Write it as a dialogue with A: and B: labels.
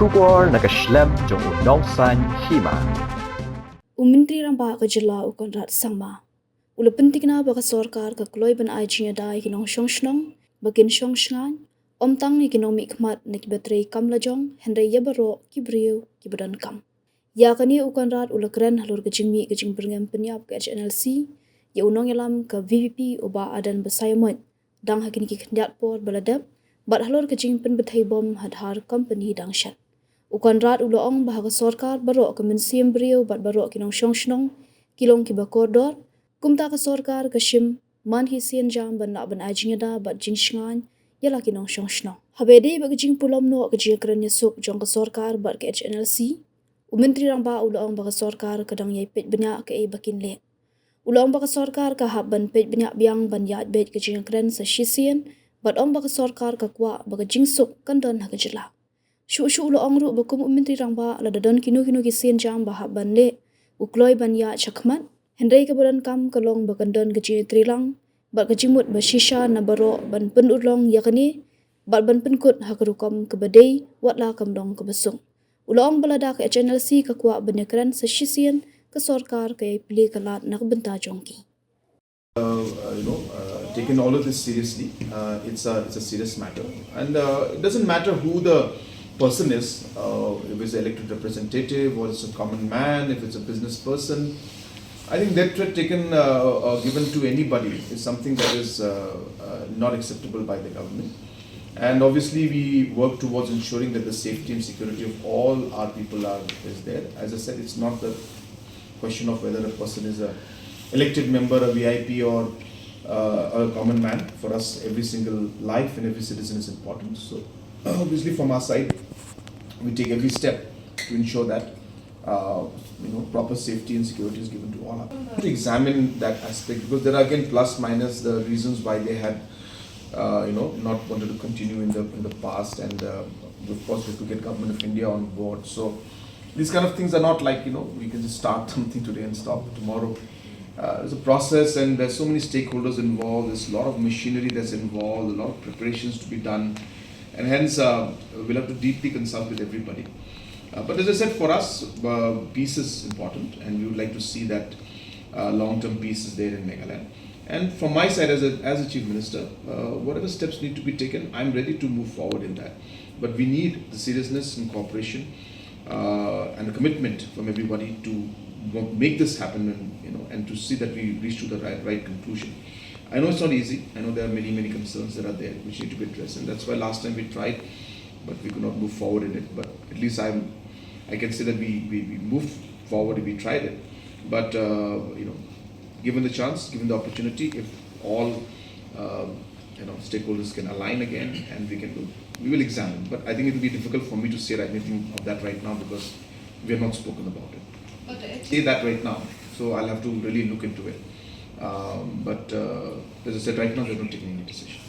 A: Shubor nakaslem jong Nongshong Hima.
B: Menteri Ramba ke Jela Conrad Sangma. Ula pentingna baka sorkar ke Kloi ban Jingïada ki Nongshong Shnong bakin Shnong om tang ni kinomi khmat nek betrei kam lajong henry yabaro ki brio ki badan kam. Ya kani Conrad ula keren halur ke Jingmi ke Jing Byrngem penyap ke HNLC ya unong yalam ke VVP oba adan besayamot dang hakini ki khndiat por baladap bat halur ke Jing pen bethai bom hadhar company dangshat. Conrad uloong bahaga sorkar barok ke mensiam brio bat barok ki Nongshong Shnong kilong ki bakordor kumta ke sorkar ke shim man hi sian jam ban nak ban Jingïada bat Jingshah yala ki Nongshong Shnong. Habede bagi Jing pulom no ke Jing keren yesuk jong ke sorkar bat ke HNLC Menteri Ramba uloong baga sorkar ke dang yai pej banyak ke bakin le. Uloong baga sorkar ke hab ban pej banyak biang ban yat bet ke Jing keren sa shisian bat ong baga sorkar ke kwa baga Jingsuk kan don ha ke jela. Shu uloong ru bakum Menteri Ramba la dadon kinu ki sian jam bahab ban le Kloi ban ya chakmat henry ke badan kam kalong bakandon ke Jing trilang bat ke jimut ba shisha na baro ban pen ulong yakani bat ban penkut ha ke rukom ke badai wat la kam dong ke besung. Uloong balada ke HNLC ke kuat benyakran sesisian ke sorkar ke pilih kelat nak benta jongki.
C: Taken all of this seriously. It's a serious matter, and it doesn't matter who the person is, if it's an elected representative or it's a common man, if it's a business person. I think that threat taken given to anybody is something that is not acceptable by the government. And obviously we work towards ensuring that the safety and security of all our people is there. As I said, it's not the question of whether a person is a elected member, a VIP or a common man. For us, every single life and every citizen is important. So obviously from our side, we take every step to ensure that proper safety and security is given to all. To examine that aspect, because there are again plus minus the reasons why they had not wanted to continue in the past, and of course we have to get Government of India on board. So these kind of things are not like we can just start something today and stop tomorrow. There's a process, and there's so many stakeholders involved. There's a lot of machinery that's involved, a lot of preparations to be done, and hence we'll have to deeply consult with everybody. But as I said, for us, peace is important, and we would like to see that long-term peace is there in Meghalaya. And from my side, as a Chief Minister, whatever steps need to be taken, I'm ready to move forward in that. But we need the seriousness and cooperation and the commitment from everybody to make this happen, and to see that we reach to the right conclusion. I know it's not easy. I know there are many concerns that are there which need to be addressed, and that's why last time we tried, but we could not move forward in it. But at least I can say that we moved forward. We tried it, but given the chance, given the opportunity, if all stakeholders can align again and we can do, we will examine. But I think it will be difficult for me to say anything of that right now because we have not spoken about it. Say that right now, so I'll have to really look into it. But as I said, right now, we're not taking any decision.